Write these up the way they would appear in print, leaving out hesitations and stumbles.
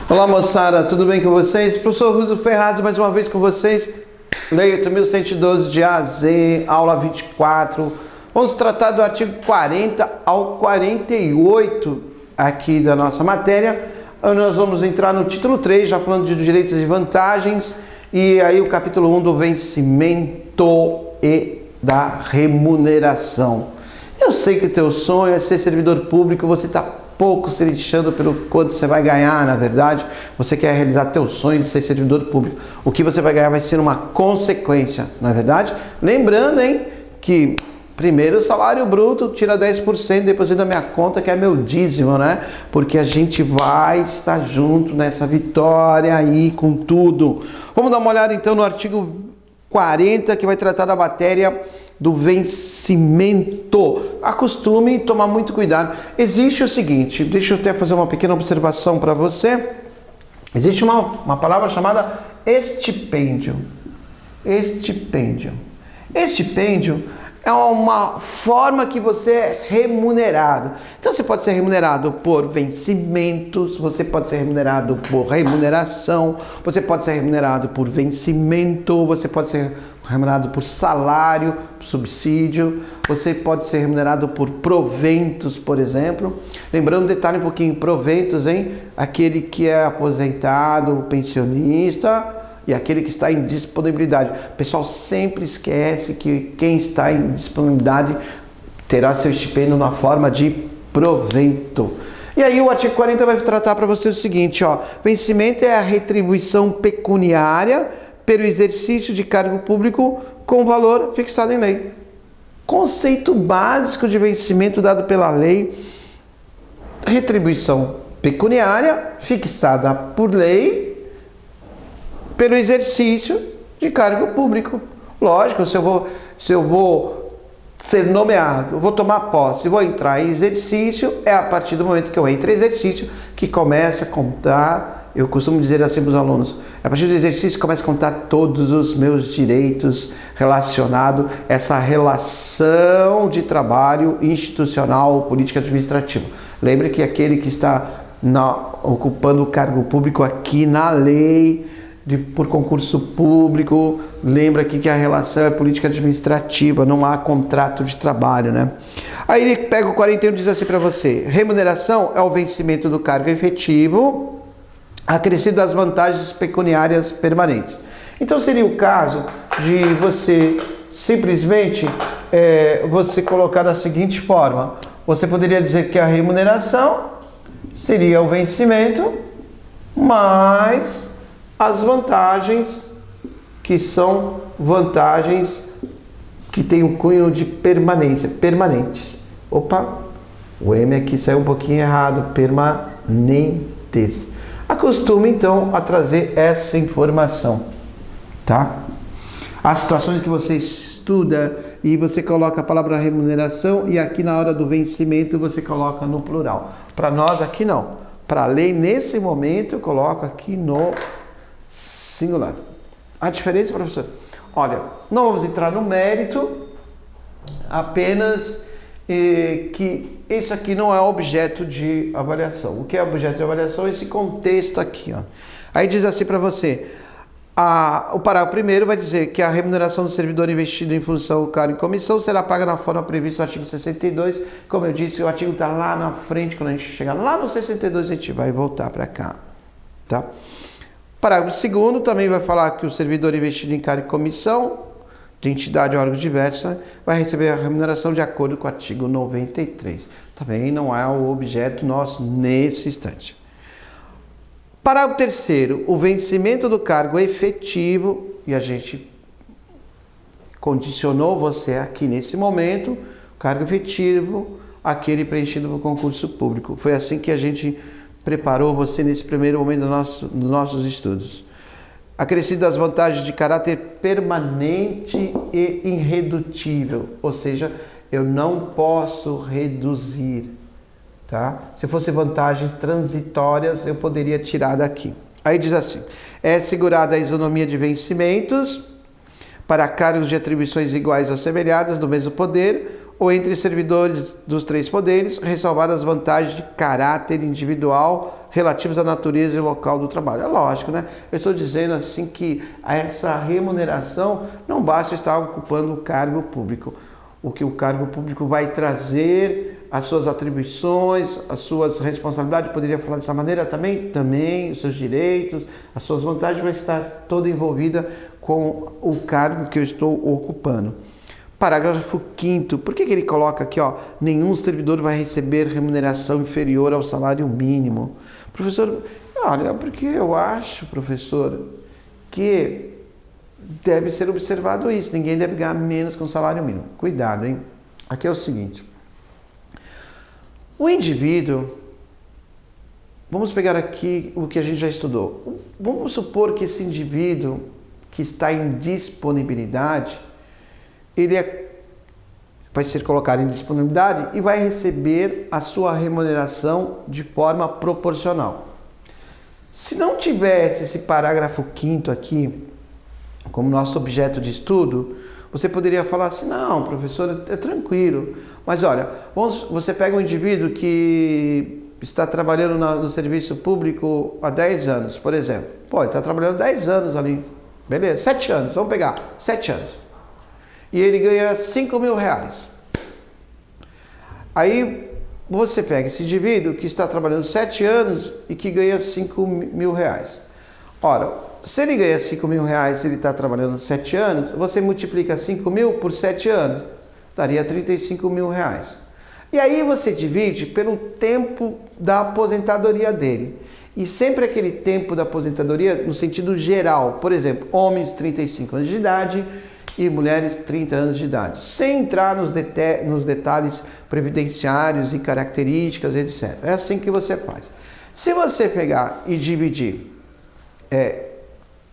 Olá moçada, tudo bem com vocês? Professor Russo Ferraz mais uma vez com vocês. Lei 8.112 de A a Z, aula 24. Vamos tratar do artigo 40 ao 48 aqui da nossa matéria. Nós vamos entrar no título 3, já falando de direitos e vantagens. E aí o capítulo 1 do vencimento e da remuneração. Eu sei que o teu sonho é ser servidor público, você está pouco se lixando pelo quanto você vai ganhar, na verdade. Você quer realizar teu sonho de ser servidor público. O que você vai ganhar vai ser uma consequência, não é verdade? Lembrando, hein, que primeiro o salário bruto tira 10%, deposita na minha conta, que é meu dízimo, né? Porque a gente vai estar junto nessa vitória aí com tudo. Vamos dar uma olhada então no artigo 40, que vai tratar da matéria do vencimento. Acostume tomar muito cuidado. Existe o seguinte, deixa eu até fazer uma pequena observação para você. Existe uma palavra chamada estipêndio. Estipêndio. Estipêndio é uma forma que você é remunerado. Então você pode ser remunerado por vencimentos, você pode ser remunerado por remuneração, você pode ser remunerado por vencimento, você pode ser remunerado por salário, subsídio, você pode ser remunerado por proventos, por exemplo. Lembrando um detalhe um pouquinho, proventos, hein? Aquele que é aposentado, pensionista, e aquele que está em disponibilidade. O pessoal sempre esquece que quem está em disponibilidade terá seu estipêndio na forma de provento. E aí o artigo 40 vai tratar para você o seguinte, ó, vencimento é a retribuição pecuniária pelo exercício de cargo público com valor fixado em lei. Conceito básico de vencimento dado pela lei: retribuição pecuniária fixada por lei pelo exercício de cargo público. Lógico, se eu vou ser nomeado, vou tomar posse, vou entrar em exercício, é a partir do momento que eu entro em exercício que começa a contar, eu costumo dizer assim para os alunos, a partir do exercício começa a contar todos os meus direitos relacionados a essa relação de trabalho institucional, política administrativa. Lembre que aquele que está ocupando o cargo público aqui na lei, por concurso público, lembra aqui que a relação é política administrativa, não há contrato de trabalho, né? Aí ele pega o 41 e diz assim para você: remuneração é o vencimento do cargo efetivo, acrescido das vantagens pecuniárias permanentes. Então seria o caso de você simplesmente você colocar da seguinte forma: você poderia dizer que a remuneração seria o vencimento mais as vantagens, que são vantagens que tem um cunho de permanência, permanentes. Opa, o M aqui saiu um pouquinho errado, permanentes. Acostume então a trazer essa informação, tá? As situações que você estuda e você coloca a palavra remuneração e aqui na hora do vencimento você coloca no plural. Para nós aqui não. Para a lei, nesse momento, eu coloco aqui no singular. A diferença, professor? Olha, não vamos entrar no mérito, apenas que isso aqui não é objeto de avaliação. O que é objeto de avaliação é esse contexto aqui, ó. Aí diz assim para você, o parágrafo primeiro vai dizer que a remuneração do servidor investido em função do cargo em comissão será paga na forma prevista no artigo 62. Como eu disse, o artigo está lá na frente, quando a gente chegar lá no 62 a gente vai voltar para cá, tá? Parágrafo 2º também vai falar que o servidor investido em cargo e comissão de entidade ou órgão diversa vai receber a remuneração de acordo com o artigo 93. Também não é o objeto nosso nesse instante. Parágrafo 3º, o vencimento do cargo efetivo, e a gente condicionou você aqui nesse momento, cargo efetivo, aquele preenchido no concurso público. Foi assim que a gente preparou você nesse primeiro momento dos nossos estudos. Acrescido das vantagens de caráter permanente e irredutível, ou seja, eu não posso reduzir, tá? Se fosse vantagens transitórias, eu poderia tirar daqui. Aí diz assim: é assegurada a isonomia de vencimentos para cargos de atribuições iguais ou assemelhadas do mesmo poder ou entre servidores dos três poderes, ressalvadas as vantagens de caráter individual relativas à natureza e local do trabalho. É lógico, né? Eu estou dizendo assim que essa remuneração não basta estar ocupando o cargo público. O que o cargo público vai trazer, as suas atribuições, as suas responsabilidades, poderia falar dessa maneira também? Também, os seus direitos, as suas vantagens, vai estar toda envolvida com o cargo que eu estou ocupando. Parágrafo 5º, por que ele coloca aqui, ó, nenhum servidor vai receber remuneração inferior ao salário mínimo? Professor, olha, porque eu acho, professor, que deve ser observado isso, ninguém deve ganhar menos que um salário mínimo. Cuidado, hein? Aqui é o seguinte, o indivíduo, vamos pegar aqui o que a gente já estudou, vamos supor que esse indivíduo que está em disponibilidade, ele vai ser colocado em disponibilidade e vai receber a sua remuneração de forma proporcional. Se não tivesse esse parágrafo 5º aqui, como nosso objeto de estudo, você poderia falar assim, não, professor, é tranquilo. Mas olha, você pega um indivíduo que está trabalhando no serviço público há 10 anos, por exemplo. Pô, ele está trabalhando 10 anos ali, beleza? 7 anos, vamos pegar, 7 anos. E ele ganha 5 mil reais. Aí você pega esse indivíduo que está trabalhando 7 anos e que ganha 5 mil reais. Ora, se ele ganha 5 mil reais e ele está trabalhando 7 anos, você multiplica 5 mil por 7 anos, daria 35 mil reais. E aí você divide pelo tempo da aposentadoria dele. E sempre aquele tempo da aposentadoria no sentido geral. Por exemplo, homens 35 anos de idade e mulheres 30 anos de idade, sem entrar nos detalhes previdenciários e características, etc. É assim que você faz. Se você pegar e dividir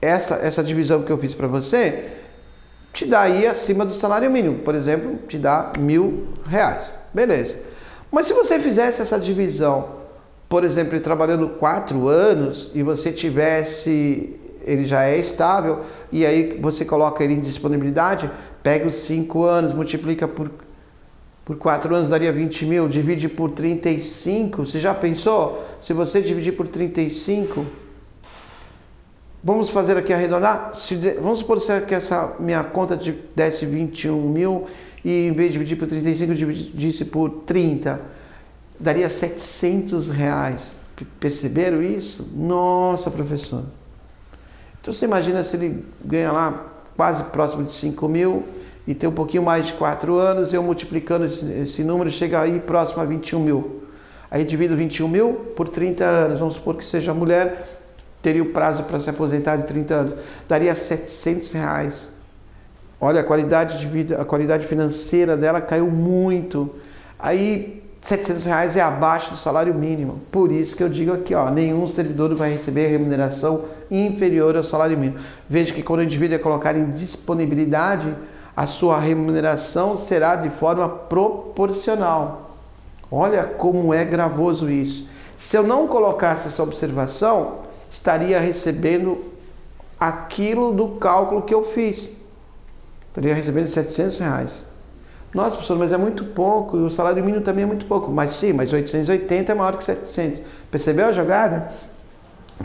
essa divisão que eu fiz para você, te dá aí acima do salário mínimo. Por exemplo, te dá 1.000 reais. Beleza. Mas se você fizesse essa divisão, por exemplo, trabalhando 4 anos e você tivesse... ele já é estável, e aí você coloca ele em disponibilidade, pega os 5 anos, multiplica por 4 anos, daria 20 mil, divide por 35, você já pensou? Se você dividir por 35, vamos fazer aqui arredondar, vamos supor que essa minha conta desse 21 mil, e em vez de dividir por 35, dividisse por 30, daria 700 reais. Perceberam isso? Nossa, professor. Então você imagina se ele ganha lá quase próximo de 5 mil e tem um pouquinho mais de 4 anos, eu multiplicando esse número, chega aí próximo a 21 mil. Aí divido 21 mil por 30 anos, vamos supor que seja mulher, teria o prazo para se aposentar de 30 anos, daria 700 reais. Olha, a qualidade de vida, a qualidade financeira dela caiu muito. Aí 700 reais é abaixo do salário mínimo. Por isso que eu digo aqui, ó, nenhum servidor vai receber remuneração inferior ao salário mínimo. Veja que quando o indivíduo é colocado em disponibilidade, a sua remuneração será de forma proporcional. Olha como é gravoso isso. Se eu não colocasse essa observação, estaria recebendo aquilo do cálculo que eu fiz. Estaria recebendo 700 reais. Nossa, professor, mas é muito pouco, e o salário mínimo também é muito pouco. Mas sim, mas 880 é maior que 700. Percebeu a jogada?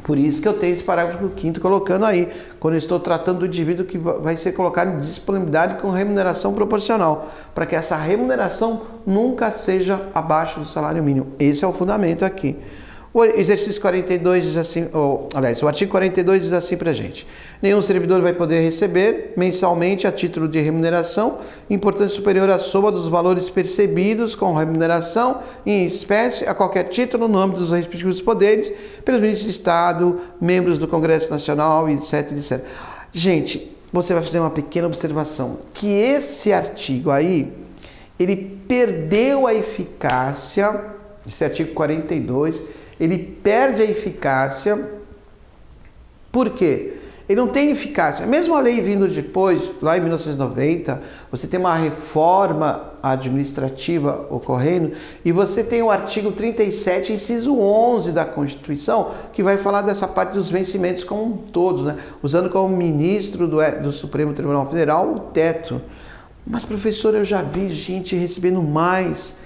Por isso que eu tenho esse parágrafo 5º colocando aí, quando eu estou tratando do indivíduo que vai ser colocado em disponibilidade com remuneração proporcional, para que essa remuneração nunca seja abaixo do salário mínimo. Esse é o fundamento aqui. O exercício 42 diz assim, o artigo 42 diz assim pra gente: nenhum servidor vai poder receber mensalmente a título de remuneração importância superior à soma dos valores percebidos com remuneração em espécie a qualquer título no âmbito dos respectivos poderes pelos ministros de Estado, membros do Congresso Nacional, etc, etc. Gente, você vai fazer uma pequena observação, que esse artigo aí, ele perdeu a eficácia, esse artigo 42, ele perde a eficácia, porque Ele não tem eficácia. Mesmo a lei vindo depois, lá em 1990, você tem uma reforma administrativa ocorrendo e você tem o artigo 37, inciso 11 da Constituição, que vai falar dessa parte dos vencimentos como um todo, né? Usando como ministro do Supremo Tribunal Federal o teto. Mas, professor, eu já vi gente recebendo mais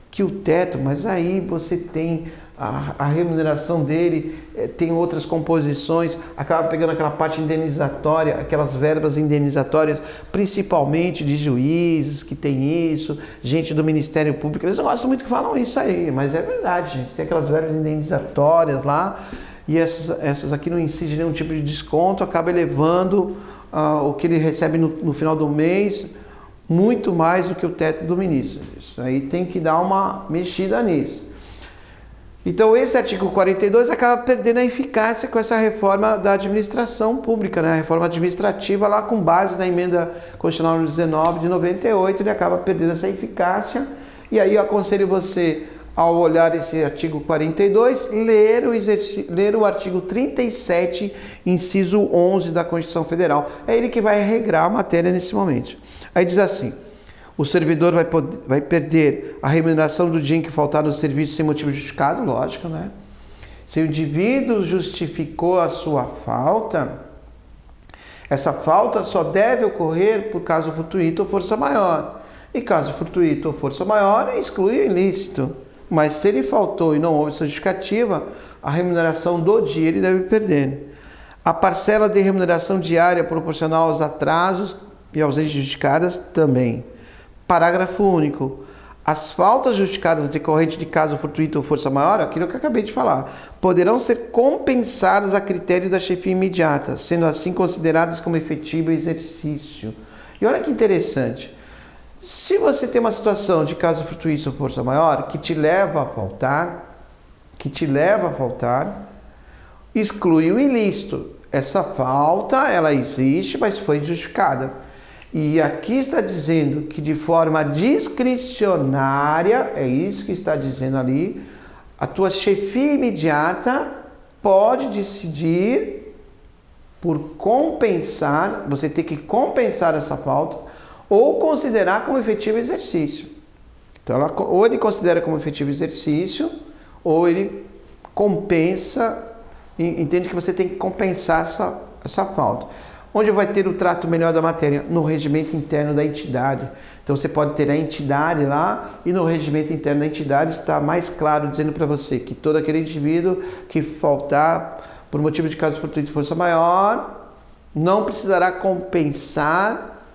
que o teto, mas aí você tem a remuneração dele, tem outras composições, acaba pegando aquela parte indenizatória, aquelas verbas indenizatórias, principalmente de juízes que tem isso, gente do Ministério Público, eles não gostam muito que falam isso aí, mas é verdade, gente, tem aquelas verbas indenizatórias lá, e essas aqui não incidem nenhum tipo de desconto, acaba elevando o que ele recebe no final do mês, muito mais do que o teto do ministro. Isso aí tem que dar uma mexida nisso. Então esse artigo 42 acaba perdendo a eficácia com essa reforma da administração pública, né? A reforma administrativa lá com base na emenda constitucional 19 de 98, ele acaba perdendo essa eficácia. E aí eu aconselho você, ao olhar esse artigo 42, ler o artigo 37, inciso 11 da Constituição Federal. É ele que vai regrar a matéria nesse momento. Aí diz assim: o servidor vai perder a remuneração do dia em que faltar no serviço sem motivo justificado, lógico, né? Se o indivíduo justificou a sua falta, essa falta só deve ocorrer por caso fortuito ou força maior. E caso fortuito ou força maior, exclui o ilícito. Mas se ele faltou e não houve justificativa, a remuneração do dia ele deve perder. A parcela de remuneração diária proporcional aos atrasos e ausências justificadas também. Parágrafo único. As faltas justificadas decorrentes de caso fortuito ou força maior, aquilo que eu acabei de falar, poderão ser compensadas a critério da chefia imediata, sendo assim consideradas como efetivo exercício. E olha que interessante. Se você tem uma situação de caso fortuito ou força maior que te leva a faltar, exclui o ilícito. Essa falta, ela existe, mas foi justificada. E aqui está dizendo que de forma discricionária, é isso que está dizendo ali, a tua chefia imediata pode decidir por compensar, você tem que compensar essa falta ou considerar como efetivo exercício. Então, ou ele considera como efetivo exercício, ou ele compensa, entende que você tem que compensar essa falta. Onde vai ter o trato melhor da matéria? No regimento interno da entidade. Então você pode ter a entidade lá e no regimento interno da entidade está mais claro dizendo para você que todo aquele indivíduo que faltar por motivo de caso fortuito de força maior não precisará compensar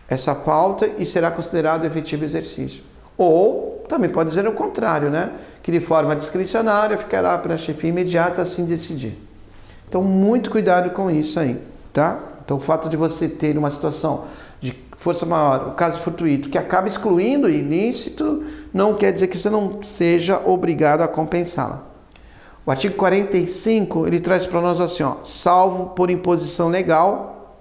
essa falta e será considerado efetivo exercício. Ou também pode dizer o contrário, né? Que de forma discricionária ficará para a chefia imediata assim decidir. Então muito cuidado com isso aí. Tá? Então o fato de você ter uma situação de força maior, o caso fortuito, que acaba excluindo o ilícito, não quer dizer que você não seja obrigado a compensá-la. O artigo 45, ele traz para nós assim, ó, salvo por imposição legal,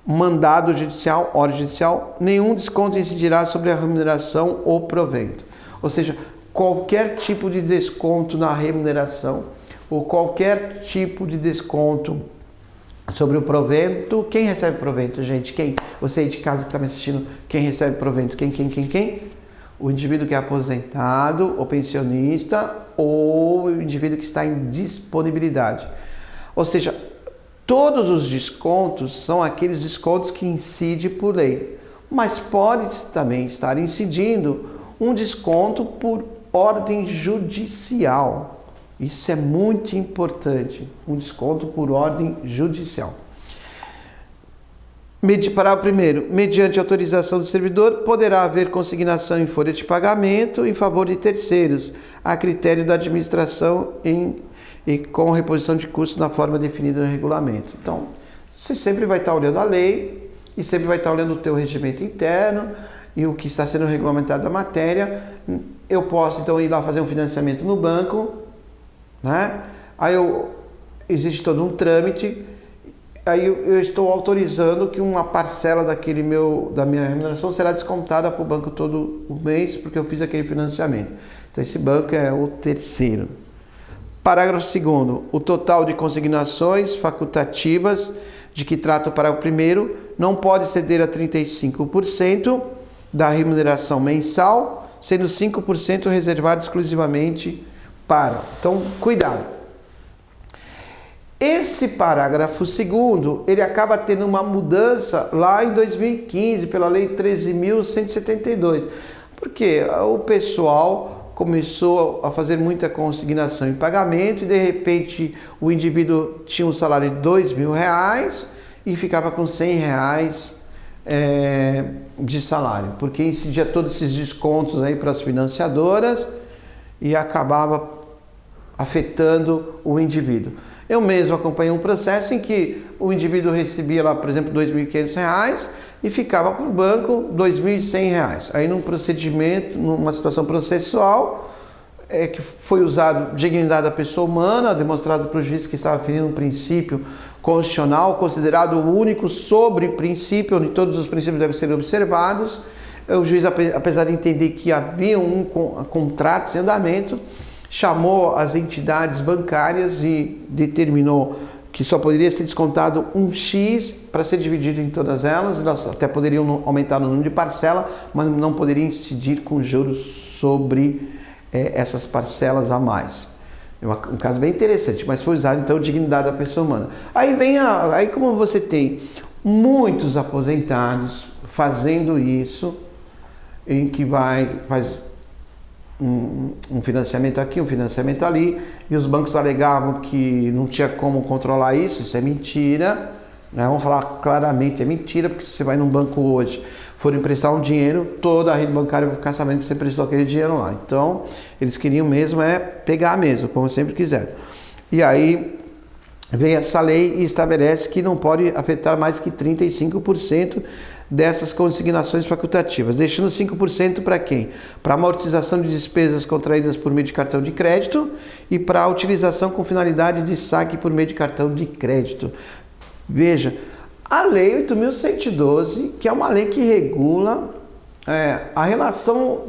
mandado judicial, ordem judicial, nenhum desconto incidirá sobre a remuneração ou provento. Ou seja, qualquer tipo de desconto na remuneração ou qualquer tipo de desconto sobre o provento. Quem recebe provento, gente? Quem? Você aí de casa que está me assistindo, quem recebe provento? Quem? O indivíduo que é aposentado, ou pensionista, ou o indivíduo que está em disponibilidade. Ou seja, todos os descontos são aqueles descontos que incidem por lei. Mas pode também estar incidindo um desconto por ordem judicial. Isso é muito importante, um desconto por ordem judicial. Parágrafo primeiro, mediante autorização do servidor, poderá haver consignação em folha de pagamento em favor de terceiros, a critério da administração e com reposição de custos na forma definida no regulamento. Então, você sempre vai estar olhando a lei e sempre vai estar olhando o teu regimento interno e o que está sendo regulamentado da matéria. Eu posso, então, ir lá fazer um financiamento no banco, né? Aí existe todo um trâmite, aí eu estou autorizando que uma parcela da minha remuneração será descontada para o banco todo o mês, porque eu fiz aquele financiamento. Então esse banco é o terceiro. Parágrafo 2º. O total de consignações facultativas de que trata o parágrafo 1º não pode exceder a 35% da remuneração mensal, sendo 5% reservado exclusivamente para. Então, cuidado. Esse parágrafo 2º, ele acaba tendo uma mudança lá em 2015, pela Lei 13.172, porque o pessoal começou a fazer muita consignação em pagamento e, de repente, o indivíduo tinha um salário de R$2.000 e ficava com R$100 de salário, porque incidia todos esses descontos aí para as financiadoras e acabava afetando o indivíduo. Eu mesmo acompanhei um processo em que o indivíduo recebia lá, por exemplo, R$2.500 e ficava para o banco R$2.100. Aí num procedimento, numa situação processual, que foi usado dignidade da pessoa humana, demonstrado para o juiz que estava ferindo um princípio constitucional, considerado o único sobre princípio, onde todos os princípios devem ser observados. O juiz, apesar de entender que havia um contrato em andamento, chamou as entidades bancárias e determinou que só poderia ser descontado um X para ser dividido em todas elas. Elas até poderiam aumentar o número de parcela, mas não poderiam incidir com juros sobre essas parcelas a mais. É um caso bem interessante, mas foi usado então dignidade da pessoa humana. Aí como você tem muitos aposentados fazendo isso, em que faz um financiamento aqui, um financiamento ali, e os bancos alegavam que não tinha como controlar isso é mentira, né? Vamos falar claramente, é mentira, porque se você vai num banco hoje, for emprestar um dinheiro, toda a rede bancária vai ficar sabendo que você emprestou aquele dinheiro lá. Então, eles queriam mesmo pegar mesmo, como sempre quiseram. E aí, vem essa lei e estabelece que não pode afetar mais que 35% dessas consignações facultativas, deixando 5% para quem? Para amortização de despesas contraídas por meio de cartão de crédito e para a utilização com finalidade de saque por meio de cartão de crédito. Veja, a Lei 8.112, que é uma lei que regula a relação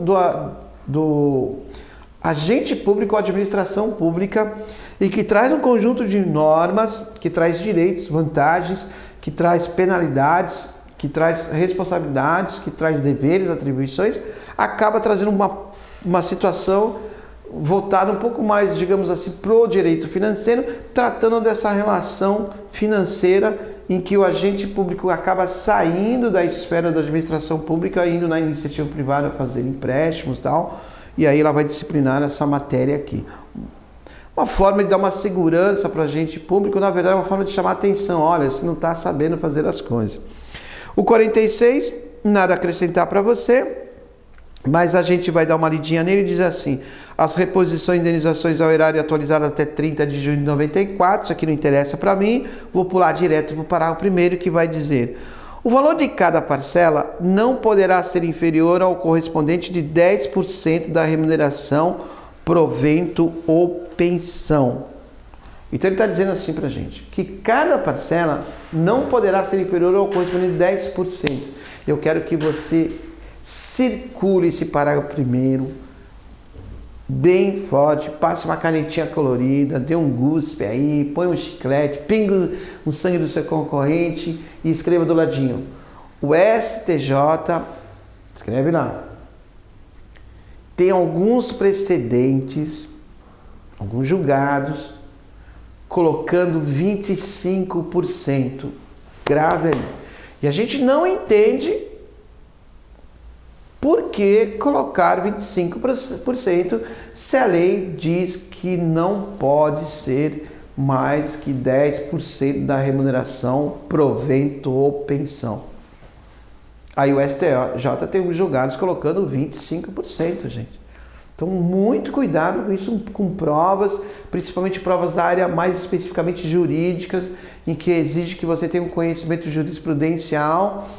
do agente público à administração pública e que traz um conjunto de normas, que traz direitos, vantagens, que traz penalidades, que traz responsabilidades, que traz deveres, atribuições, acaba trazendo uma situação voltada um pouco mais, digamos assim, para o direito financeiro, tratando dessa relação financeira em que o agente público acaba saindo da esfera da administração pública, indo na iniciativa privada fazer empréstimos e tal, e aí ela vai disciplinar essa matéria aqui. Uma forma de dar uma segurança para o agente público, na verdade, é uma forma de chamar a atenção. Olha, você não está sabendo fazer as coisas. O 46, nada a acrescentar para você, mas a gente vai dar uma lidinha nele e diz assim: as reposições e indenizações ao erário atualizadas até 30 de junho de 94, isso aqui não interessa para mim, vou pular direto para o parágrafo 1º, que vai dizer: o valor de cada parcela não poderá ser inferior ao correspondente de 10% da remuneração, provento ou pensão. Então ele está dizendo assim para a gente, que cada parcela não poderá ser inferior ao correspondente de 10%. Eu quero que você circule esse parágrafo 1º bem forte, passe uma canetinha colorida, dê um guspe aí, põe um chiclete, pinga um sangue do seu concorrente e escreva do ladinho: o STJ, escreve lá, tem alguns precedentes, alguns julgados, colocando 25%. Grave aí. E a gente não entende por que colocar 25% se a lei diz que não pode ser mais que 10% da remuneração, provento ou pensão. Aí o STJ tem uns julgados colocando 25%, gente. Então, muito cuidado com isso, com provas, principalmente provas da área mais especificamente jurídicas, em que exige que você tenha um conhecimento jurisprudencial.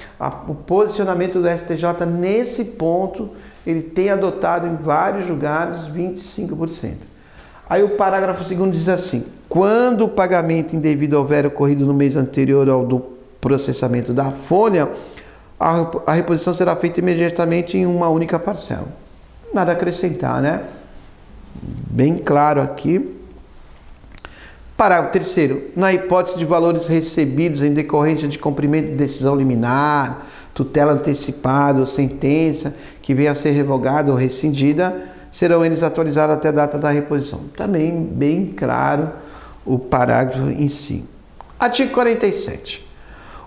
O posicionamento do STJ nesse ponto, ele tem adotado em vários julgados 25%. Aí o parágrafo 2º diz assim: quando o pagamento indevido houver ocorrido no mês anterior ao do processamento da folha, a reposição será feita imediatamente em uma única parcela. Nada a acrescentar, né? Bem claro aqui. Parágrafo 3º. Na hipótese de valores recebidos em decorrência de cumprimento de decisão liminar, tutela antecipada ou sentença que venha a ser revogada ou rescindida, serão eles atualizados até a data da reposição. Também bem claro o parágrafo em si. Artigo 47.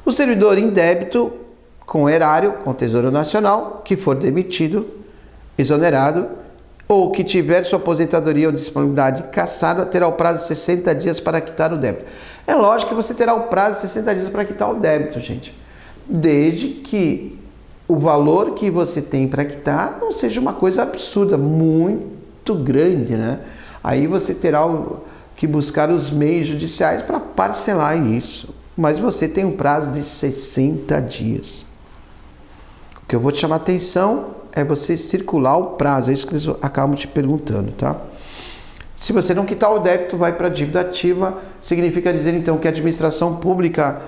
O servidor em débito com erário, com Tesouro Nacional, que for demitido, exonerado, ou que tiver sua aposentadoria ou disponibilidade cassada, terá o prazo de 60 dias para quitar o débito. É lógico que você terá o prazo de 60 dias para quitar o débito, gente. Desde que o valor que você tem para quitar não seja uma coisa absurda, muito grande, né? Aí você terá que buscar os meios judiciais para parcelar isso. Mas você tem um prazo de 60 dias. O que eu vou te chamar a atenção é você circular o prazo, é isso que eles acabam te perguntando, tá? Se você não quitar o débito, vai para a dívida ativa, significa dizer então que a administração pública,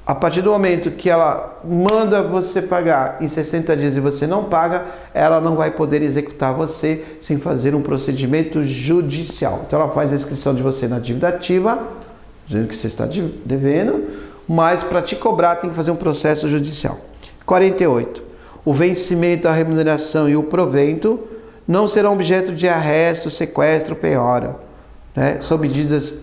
a partir do momento que ela manda você pagar em 60 dias e você não paga, ela não vai poder executar você sem fazer um procedimento judicial. Então ela faz a inscrição de você na dívida ativa, dizendo que você está devendo, mas para te cobrar tem que fazer um processo judicial. 48. O vencimento, a remuneração e o provento não serão objeto de arresto, sequestro, penhora, né? São medidas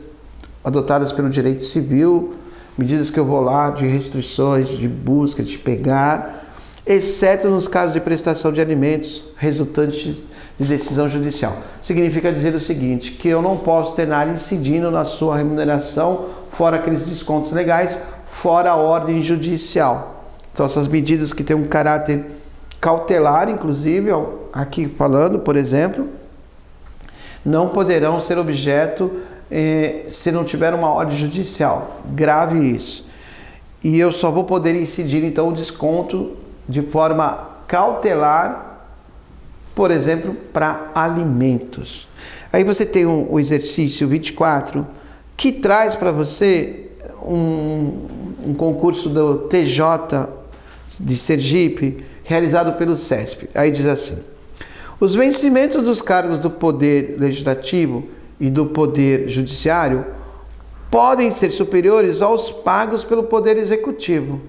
adotadas pelo direito civil, medidas que eu vou lá de restrições, de busca, de pegar, exceto nos casos de prestação de alimentos resultantes de decisão judicial. Significa dizer o seguinte, que eu não posso ter nada incidindo na sua remuneração, fora aqueles descontos legais, fora a ordem judicial. Então essas medidas que têm um caráter cautelar, inclusive, aqui falando, por exemplo, não poderão ser objeto se não tiver uma ordem judicial. Grave isso. E eu só vou poder incidir, então, o desconto de forma cautelar, por exemplo, para alimentos. Aí você tem o exercício 24, que traz para você um concurso do TJ de Sergipe, realizado pelo CESP. Aí diz assim: os vencimentos dos cargos do Poder Legislativo e do Poder Judiciário podem ser superiores aos pagos pelo Poder Executivo.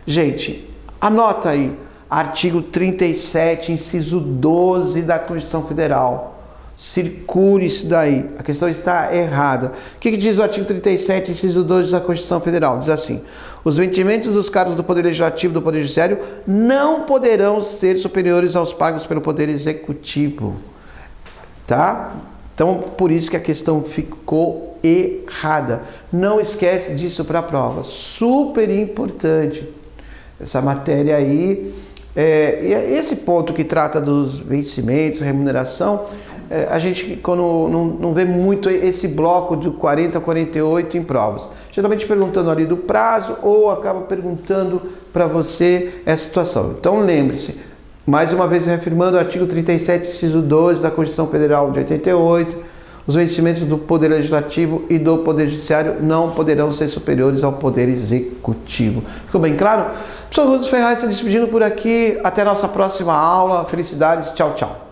Gente, anota aí, artigo 37, inciso 12 da Constituição Federal. Circule isso daí, a questão está errada. O que diz o artigo 37, inciso 12 da Constituição Federal? Diz assim: os vencimentos dos cargos do Poder Legislativo e do Poder Judiciário não poderão ser superiores aos pagos pelo Poder Executivo. Tá? Então, por isso que a questão ficou errada. Não esquece disso para a prova. Super importante. Essa matéria aí, e esse ponto que trata dos vencimentos, remuneração, a gente quando não vê muito esse bloco de 40 a 48 em provas. Geralmente perguntando ali do prazo ou acaba perguntando para você essa situação. Então lembre-se, mais uma vez reafirmando o artigo 37, inciso 12 da Constituição Federal de 88, os vencimentos do Poder Legislativo e do Poder Judiciário não poderão ser superiores ao Poder Executivo. Ficou bem claro? Professor Rudes Ferraz se despedindo por aqui. Até a nossa próxima aula. Felicidades. Tchau, tchau.